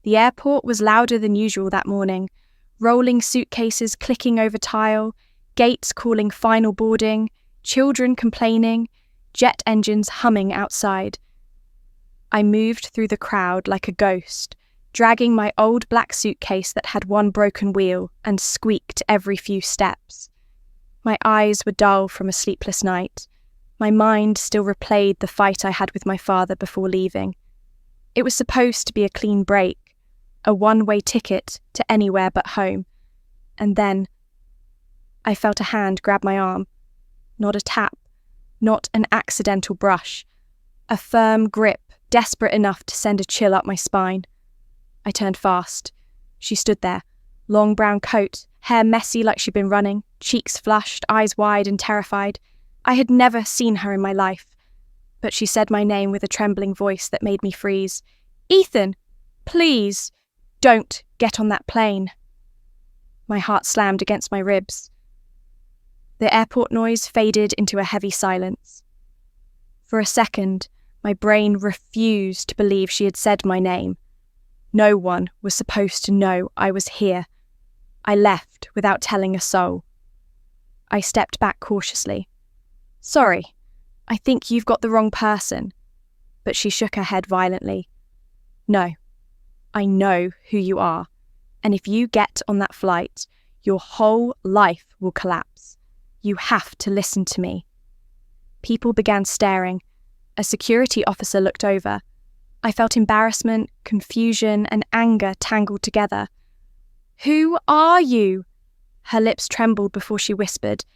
The airport was louder than usual that morning, rolling suitcases clicking over tile, gates calling final boarding, children complaining, jet engines humming outside. I moved through the crowd like a ghost, dragging my old black suitcase that had one broken wheel and squeaked every few steps. My eyes were dull from a sleepless night. My mind still replayed the fight I had with my father before leaving. It was supposed to be a clean break, a one-way ticket to anywhere but home. And then I felt a hand grab my arm. Not a tap, not an accidental brush. A firm grip, desperate enough to send a chill up my spine. I turned fast. She stood there, long brown coat, hair messy like she'd been running, cheeks flushed, eyes wide and terrified. I had never seen her in my life, but she said my name with a trembling voice that made me freeze. "Ethan, please, don't get on that plane." My heart slammed against my ribs. The airport noise faded into a heavy silence. For a second, my brain refused to believe she had said my name. No one was supposed to know I was here. I left without telling a soul. I stepped back cautiously. "Sorry, I think you've got the wrong person." But she shook her head violently. "No, I know who you are, and if you get on that flight, your whole life will collapse. You have to listen to me." People began staring. A security officer looked over. I felt embarrassment, confusion, and anger tangled together. "Who are you?" Her lips trembled before she whispered,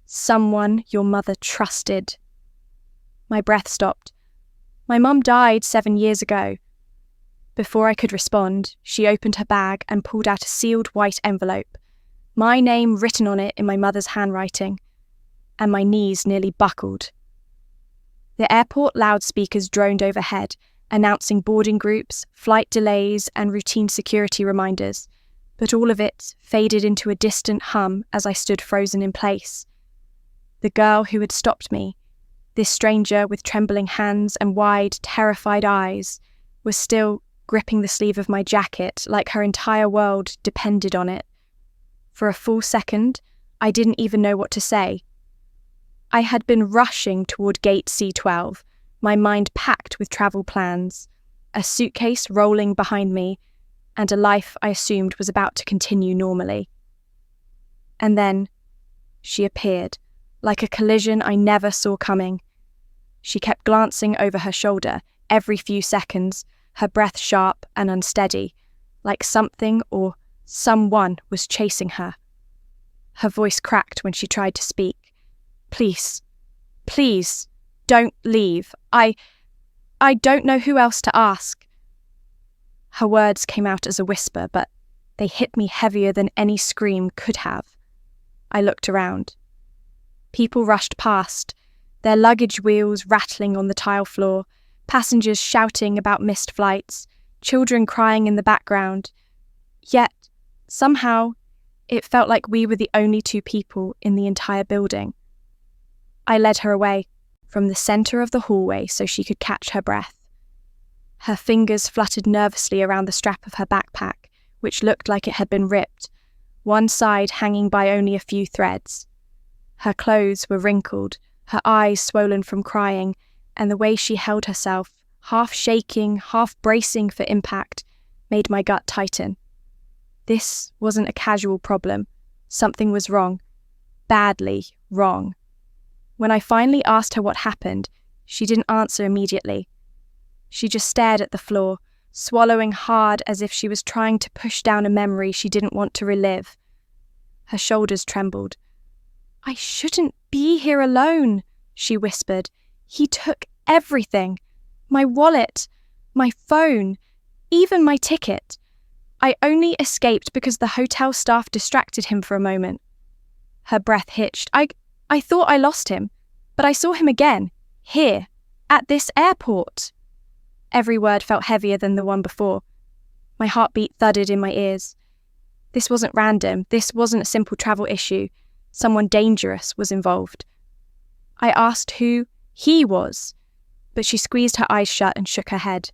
"Someone your mother trusted." My breath stopped. "My mum died 7 years ago." Before I could respond, she opened her bag and pulled out a sealed white envelope, my name written on it in my mother's handwriting, and my knees nearly buckled. The airport loudspeakers droned overhead, announcing boarding groups, flight delays, and routine security reminders, but all of it faded into a distant hum as I stood frozen in place. The girl who had stopped me, this stranger with trembling hands and wide, terrified eyes, was still gripping the sleeve of my jacket like her entire world depended on it. For a full second, I didn't even know what to say. I had been rushing toward gate C12, my mind packed with travel plans, a suitcase rolling behind me, and a life I assumed was about to continue normally. And then she appeared, like a collision I never saw coming. She kept glancing over her shoulder every few seconds, her breath sharp and unsteady, like something or someone was chasing her. Her voice cracked when she tried to speak. Please, don't leave. I don't know who else to ask." Her words came out as a whisper, but they hit me heavier than any scream could have. I looked around. People rushed past, their luggage wheels rattling on the tile floor, passengers shouting about missed flights, children crying in the background. Yet, somehow, it felt like we were the only two people in the entire building. I led her away from the center of the hallway so she could catch her breath. Her fingers fluttered nervously around the strap of her backpack, which looked like it had been ripped, one side hanging by only a few threads. Her clothes were wrinkled, her eyes swollen from crying, and the way she held herself, half shaking, half bracing for impact, made my gut tighten. This wasn't a casual problem. Something was wrong. Badly wrong. When I finally asked her what happened, she didn't answer immediately. She just stared at the floor, swallowing hard as if she was trying to push down a memory she didn't want to relive. Her shoulders trembled. "I shouldn't be here alone," she whispered. "He took everything. My wallet, my phone, even my ticket. I only escaped because the hotel staff distracted him for a moment." Her breath hitched. I thought I lost him, but I saw him again, here, at this airport." Every word felt heavier than the one before. My heartbeat thudded in my ears. This wasn't random. This wasn't a simple travel issue. Someone dangerous was involved. I asked who he was, but she squeezed her eyes shut and shook her head.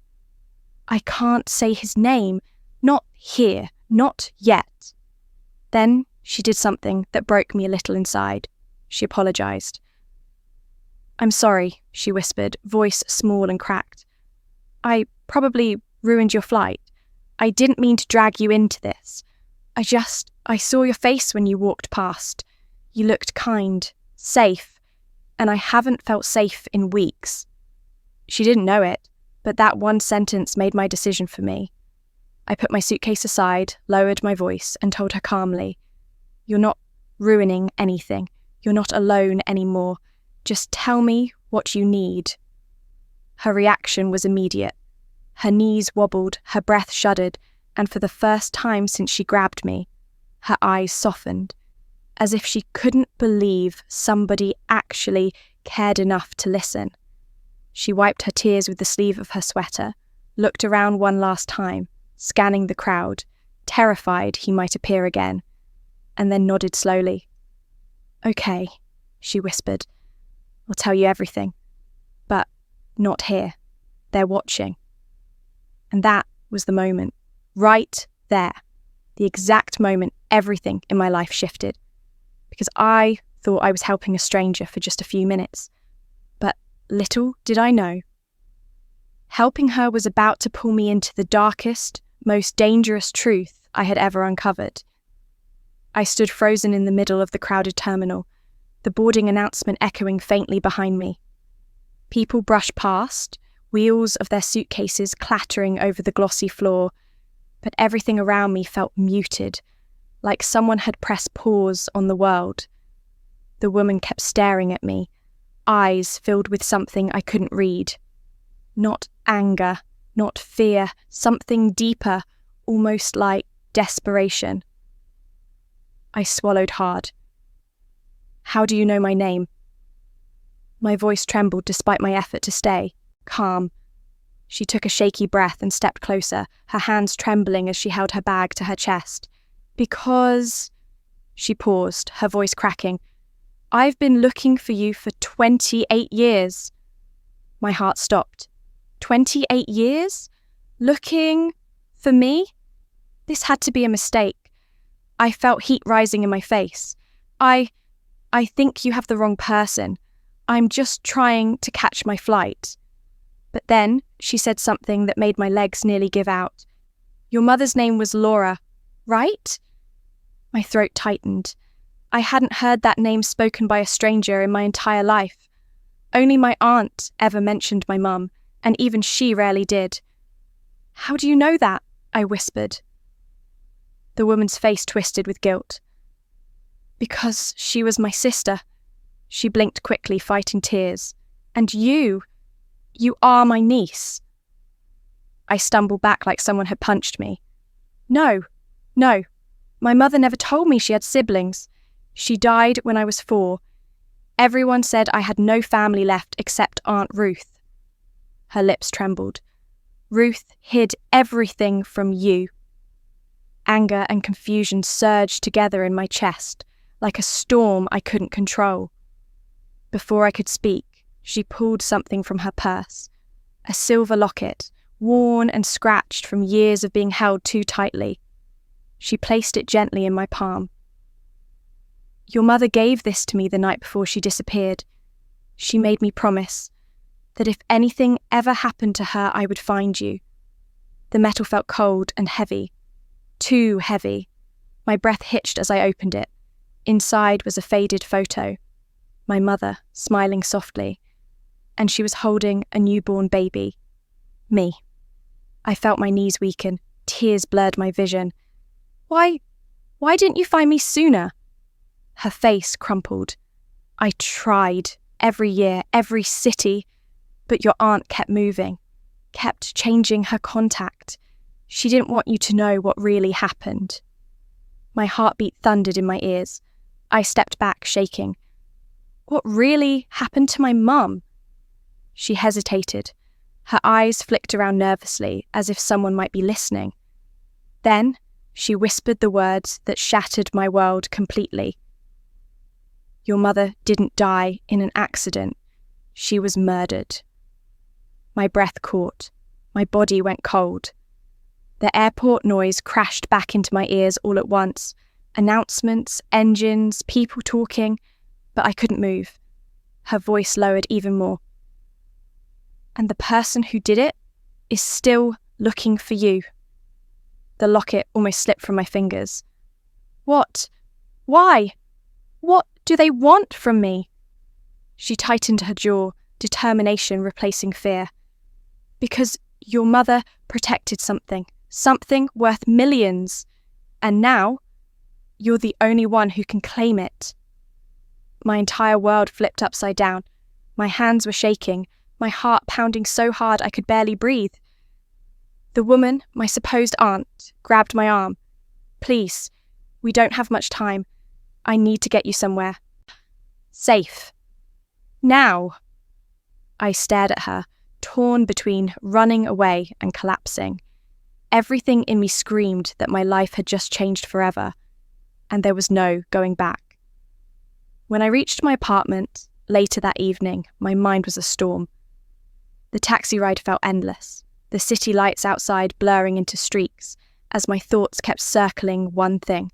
"I can't say his name. Not here, not yet. Then she did something that broke me a little inside. She apologized. "I'm sorry," she whispered, voice small and cracked. "I probably ruined your flight. I didn't mean to drag you into this. I saw your face when you walked past. You looked kind, safe, and I haven't felt safe in weeks." She didn't know it, but that one sentence made my decision for me. I put my suitcase aside, lowered my voice, and told her calmly, "You're not ruining anything. You're not alone anymore. Just tell me what you need." Her reaction was immediate. Her knees wobbled, her breath shuddered, and for the first time since she grabbed me, her eyes softened, as if she couldn't believe somebody actually cared enough to listen. She wiped her tears with the sleeve of her sweater, looked around one last time, scanning the crowd, terrified he might appear again, and then nodded slowly. "Okay," she whispered. "I'll tell you everything. But not here. They're watching." And that was the moment, right there, the exact moment everything in my life shifted. Because I thought I was helping a stranger for just a few minutes. But little did I know, helping her was about to pull me into the darkest, most dangerous truth I had ever uncovered. I stood frozen in the middle of the crowded terminal, the boarding announcement echoing faintly behind me. People brushed past, wheels of their suitcases clattering over the glossy floor, but everything around me felt muted, like someone had pressed pause on the world. The woman kept staring at me, eyes filled with something I couldn't read. Not anger, not fear, something deeper, almost like desperation. I swallowed hard. "How do you know my name?" My voice trembled despite my effort to stay calm. She took a shaky breath and stepped closer, her hands trembling as she held her bag to her chest. "Because..." She paused, her voice cracking. "I've been looking for you for 28 years. My heart stopped. 28 years? Looking for me? This had to be a mistake. I felt heat rising in my face. I think you have the wrong person. I'm just trying to catch my flight." But then she said something that made my legs nearly give out. "Your mother's name was Laura, right?" My throat tightened. I hadn't heard that name spoken by a stranger in my entire life. Only my aunt ever mentioned my mum, and even she rarely did. "How do you know that?" I whispered. The woman's face twisted with guilt. "Because she was my sister." She blinked quickly, fighting tears. "And you are my niece." I stumbled back like someone had punched me. No. My mother never told me she had siblings. She died when I was 4. Everyone said I had no family left except Aunt Ruth. Her lips trembled. "Ruth hid everything from you." Anger and confusion surged together in my chest, like a storm I couldn't control. Before I could speak, she pulled something from her purse. A silver locket, worn and scratched from years of being held too tightly. She placed it gently in my palm. "Your mother gave this to me the night before she disappeared. She made me promise that if anything ever happened to her, I would find you." The metal felt cold and heavy. Too heavy. My breath hitched as I opened it. Inside was a faded photo. My mother, smiling softly. And she was holding a newborn baby. Me. I felt my knees weaken. Tears blurred my vision. Why didn't you find me sooner?" Her face crumpled. "I tried. Every year, every city. But your aunt kept moving. Kept changing her contact. She didn't want you to know what really happened." My heartbeat thundered in my ears. I stepped back, shaking. "What really happened to my mum?" She hesitated. Her eyes flicked around nervously, as if someone might be listening. Then she whispered the words that shattered my world completely. "Your mother didn't die in an accident. She was murdered." My breath caught. My body went cold. The airport noise crashed back into my ears all at once. Announcements, engines, people talking, but I couldn't move. Her voice lowered even more. And the person who did it is still looking for you. The locket almost slipped from my fingers. What? Why? What do they want from me? She tightened her jaw, determination replacing fear. Because your mother protected something worth millions, and now you're the only one who can claim it. My entire world flipped upside down. My hands were shaking, my heart pounding so hard I could barely breathe. The woman, my supposed aunt, grabbed my arm. Please, we don't have much time. I need to get you somewhere. Safe. Now. I stared at her, torn between running away and collapsing. Everything in me screamed that my life had just changed forever, and there was no going back. When I reached my apartment later that evening, my mind was a storm. The taxi ride felt endless, the city lights outside blurring into streaks as my thoughts kept circling one thing.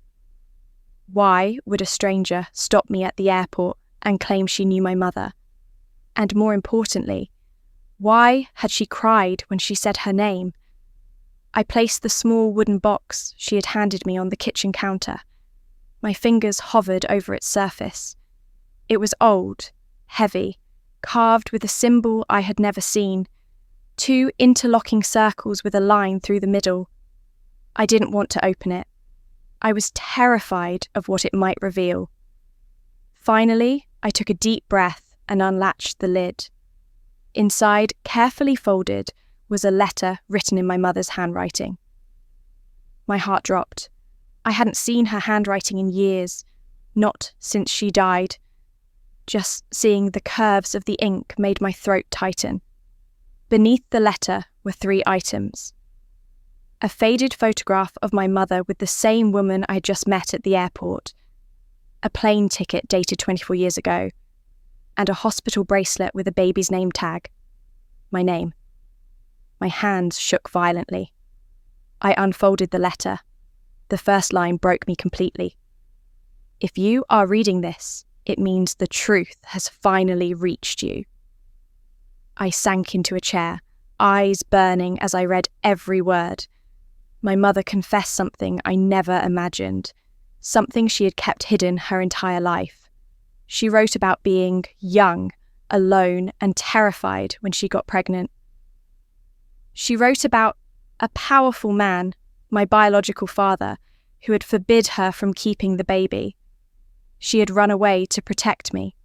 Why would a stranger stop me at the airport and claim she knew my mother? And more importantly, why had she cried when she said her name? I placed the small wooden box she had handed me on the kitchen counter. My fingers hovered over its surface. It was old, heavy, carved with a symbol I had never seen, 2 interlocking circles with a line through the middle. I didn't want to open it. I was terrified of what it might reveal. Finally, I took a deep breath and unlatched the lid. Inside, carefully folded, was a letter written in my mother's handwriting. My heart dropped. I hadn't seen her handwriting in years, not since she died. Just seeing the curves of the ink made my throat tighten. Beneath the letter were 3 items. A faded photograph of my mother with the same woman I had just met at the airport, a plane ticket dated 24 years ago, and a hospital bracelet with a baby's name tag. My name. My hands shook violently. I unfolded the letter. The first line broke me completely. If you are reading this, it means the truth has finally reached you. I sank into a chair, eyes burning as I read every word. My mother confessed something I never imagined, something she had kept hidden her entire life. She wrote about being young, alone, and terrified when she got pregnant. She wrote about a powerful man, my biological father, who had forbid her from keeping the baby. She had run away to protect me.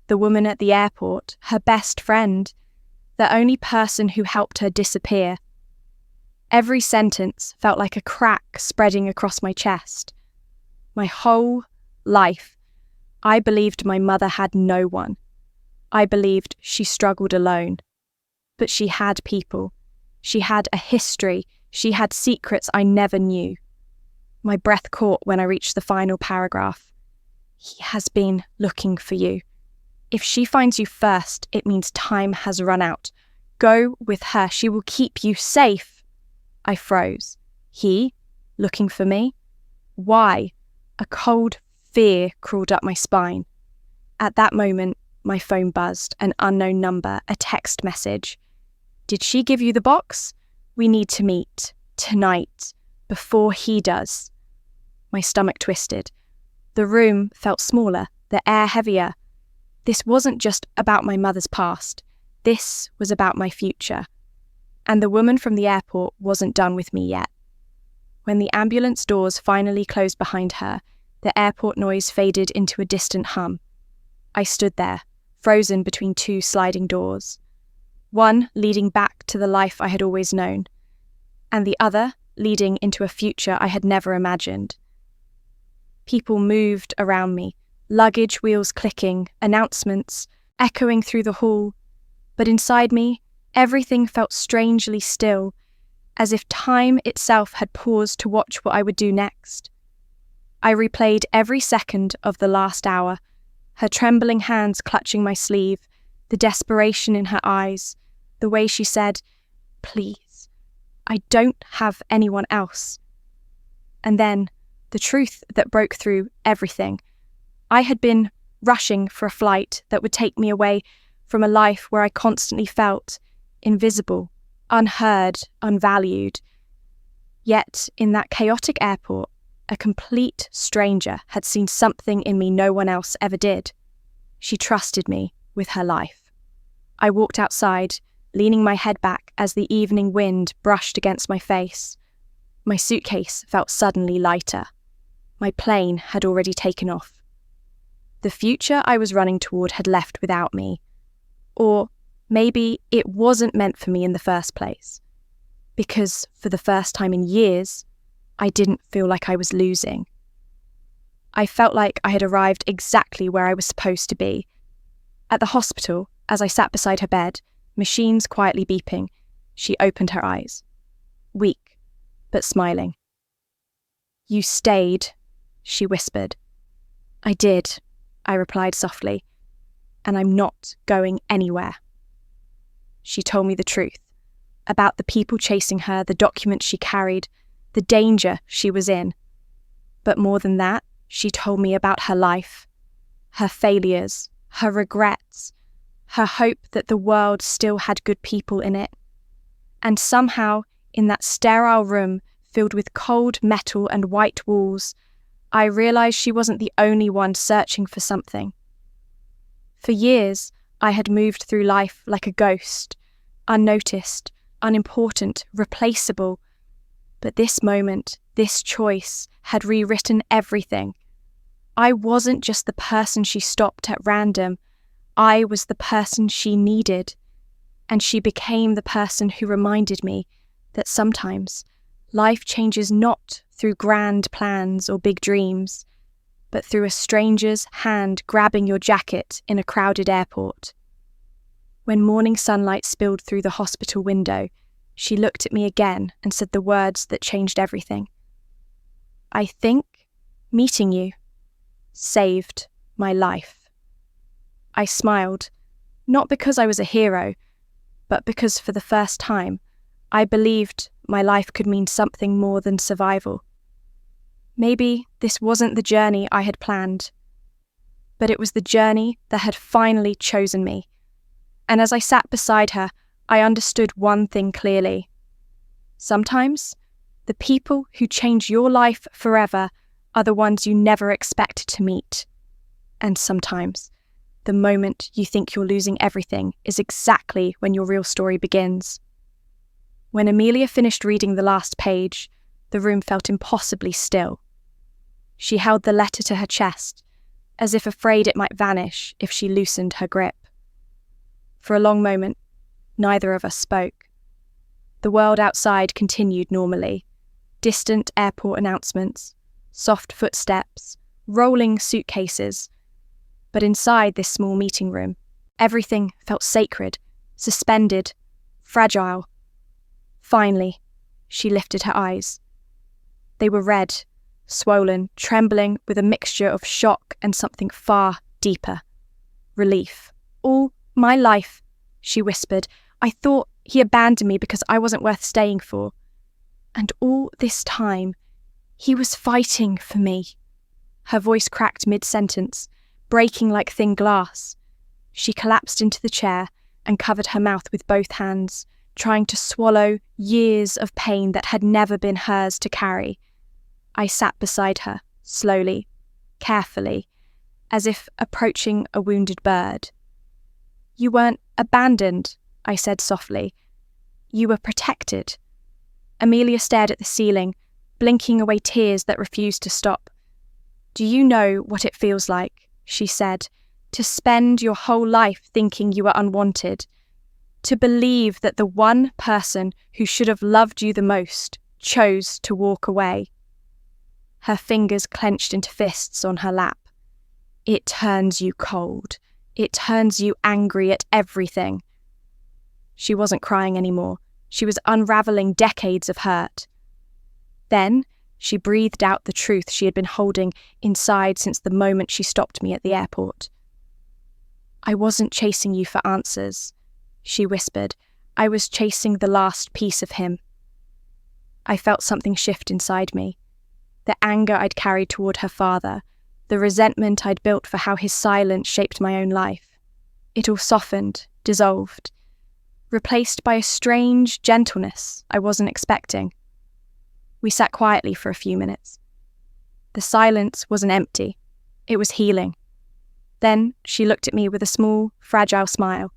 The woman at the airport, her best friend, the only person who helped her disappear. Every sentence felt like a crack spreading across my chest. My whole life, I believed my mother had no one. I believed she struggled alone. But she had people. She had a history. She had secrets I never knew. My breath caught when I reached the final paragraph. He has been looking for you. If she finds you first, it means time has run out. Go with her. She will keep you safe. I froze. He? Looking for me? Why? A cold fear crawled up my spine. At that moment, my phone buzzed, an unknown number, a text message. Did she give you the box? We need to meet. Tonight. Before he does. My stomach twisted. The room felt smaller, the air heavier. This wasn't just about my mother's past. This was about my future. And the woman from the airport wasn't done with me yet. When the ambulance doors finally closed behind her, the airport noise faded into a distant hum. I stood there, frozen between 2 sliding doors. One leading back to the life I had always known, and the other leading into a future I had never imagined. People moved around me, luggage wheels clicking, announcements echoing through the hall, but inside me, everything felt strangely still, as if time itself had paused to watch what I would do next. I replayed every second of the last hour, her trembling hands clutching my sleeve, the desperation in her eyes, the way she said, "Please, I don't have anyone else. And then, the truth that broke through everything. I had been rushing for a flight that would take me away from a life where I constantly felt invisible, unheard, unvalued. Yet, in that chaotic airport, a complete stranger had seen something in me no one else ever did. She trusted me with her life. I walked outside, leaning my head back as the evening wind brushed against my face. My suitcase felt suddenly lighter. My plane had already taken off. The future I was running toward had left without me. Or maybe it wasn't meant for me in the first place. Because for the first time in years, I didn't feel like I was losing. I felt like I had arrived exactly where I was supposed to be. At the hospital, as I sat beside her bed, machines quietly beeping, she opened her eyes. Weak, but smiling. "You stayed," she whispered. "I did," I replied softly, "and I'm not going anywhere." She told me the truth, about the people chasing her, the documents she carried, the danger she was in. But more than that, she told me about her life, her failures, her regrets, her hope that the world still had good people in it. And somehow, in that sterile room filled with cold metal and white walls, I realized she wasn't the only one searching for something. For years, I had moved through life like a ghost, unnoticed, unimportant, replaceable. But this moment, this choice, had rewritten everything. I wasn't just the person she stopped at random. I was the person she needed. And she became the person who reminded me that sometimes life changes not through grand plans or big dreams, but through a stranger's hand grabbing your jacket in a crowded airport. When morning sunlight spilled through the hospital window, she looked at me again and said the words that changed everything. "I think meeting you saved my life." I smiled, not because I was a hero, but because for the first time, I believed my life could mean something more than survival. Maybe this wasn't the journey I had planned, but it was the journey that had finally chosen me. And as I sat beside her, I understood one thing clearly. Sometimes, the people who change your life forever are the ones you never expect to meet. And sometimes, the moment you think you're losing everything is exactly when your real story begins. When Amelia finished reading the last page, the room felt impossibly still. She held the letter to her chest, as if afraid it might vanish if she loosened her grip. For a long moment, neither of us spoke. The world outside continued normally. Distant airport announcements, soft footsteps, rolling suitcases. But inside this small meeting room, everything felt sacred, suspended, fragile. Finally, she lifted her eyes. They were red, swollen, trembling with a mixture of shock and something far deeper. Relief. "All my life," she whispered, "I thought he abandoned me because I wasn't worth staying for. And all this time, he was fighting for me." Her voice cracked mid-sentence, breaking like thin glass. She collapsed into the chair and covered her mouth with both hands, trying to swallow years of pain that had never been hers to carry. I sat beside her, slowly, carefully, as if approaching a wounded bird. "You weren't abandoned," I said softly. "You were protected." Amelia stared at the ceiling, blinking away tears that refused to stop. "Do you know what it feels like," she said, "to spend your whole life thinking you are unwanted? To believe that the one person who should have loved you the most chose to walk away?" Her fingers clenched into fists on her lap. "It turns you cold. It turns you angry at everything." She wasn't crying anymore. She was unraveling decades of hurt. Then she breathed out the truth she had been holding inside since the moment she stopped me at the airport. "I wasn't chasing you for answers," she whispered. "I was chasing the last piece of him." I felt something shift inside me. The anger I'd carried toward her father, the resentment I'd built for how his silence shaped my own life. It all softened, dissolved, replaced by a strange gentleness I wasn't expecting. We sat quietly for a few minutes. The silence wasn't empty. It was healing. Then she looked at me with a small, fragile smile.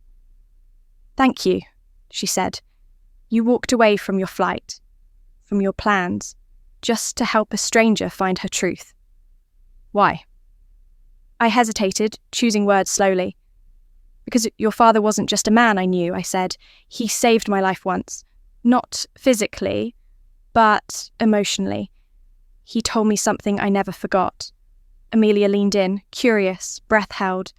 "Thank you," she said. "You walked away from your flight, from your plans, just to help a stranger find her truth. Why?" I hesitated, choosing words slowly. "Because your father wasn't just a man I knew," I said. "He saved my life once. Not physically, but emotionally. He told me something I never forgot." Amelia leaned in, curious, breath held.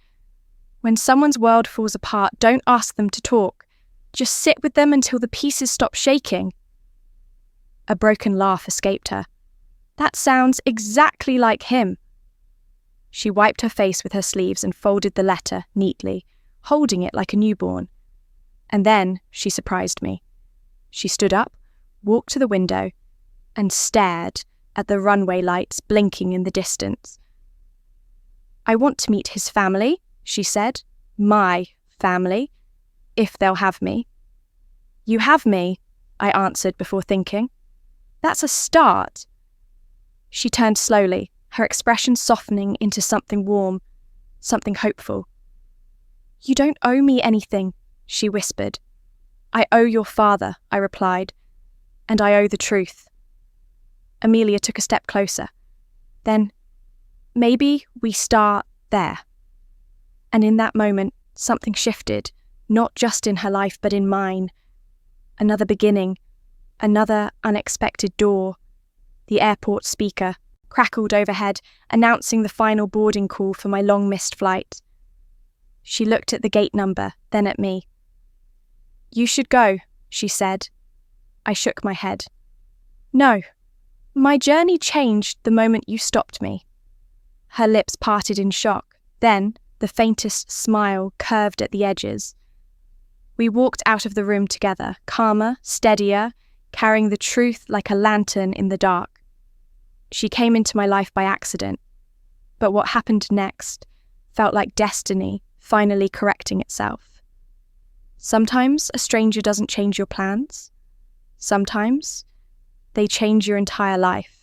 "When someone's world falls apart, don't ask them to talk. Just sit with them until the pieces stop shaking." A broken laugh escaped her. "That sounds exactly like him." She wiped her face with her sleeves and folded the letter neatly, holding it like a newborn. And then she surprised me. She stood up, walked to the window, and stared at the runway lights blinking in the distance. "I want to meet his family," she said. "My family, if they'll have me." "You have me," I answered before thinking. "That's a start." She turned slowly, her expression softening into something warm, something hopeful. "You don't owe me anything," she whispered. "I owe your father," I replied, "and I owe the truth." Amelia took a step closer. "Then maybe we start there." And in that moment, something shifted, not just in her life but in mine. Another beginning, another unexpected door. The airport speaker crackled overhead, announcing the final boarding call for my long-missed flight. She looked at the gate number, then at me. "You should go," she said. I shook my head. "No, my journey changed the moment you stopped me." Her lips parted in shock, then the faintest smile curved at the edges. We walked out of the room together, calmer, steadier, carrying the truth like a lantern in the dark. She came into my life by accident, but what happened next felt like destiny finally correcting itself. Sometimes a stranger doesn't change your plans. Sometimes they change your entire life.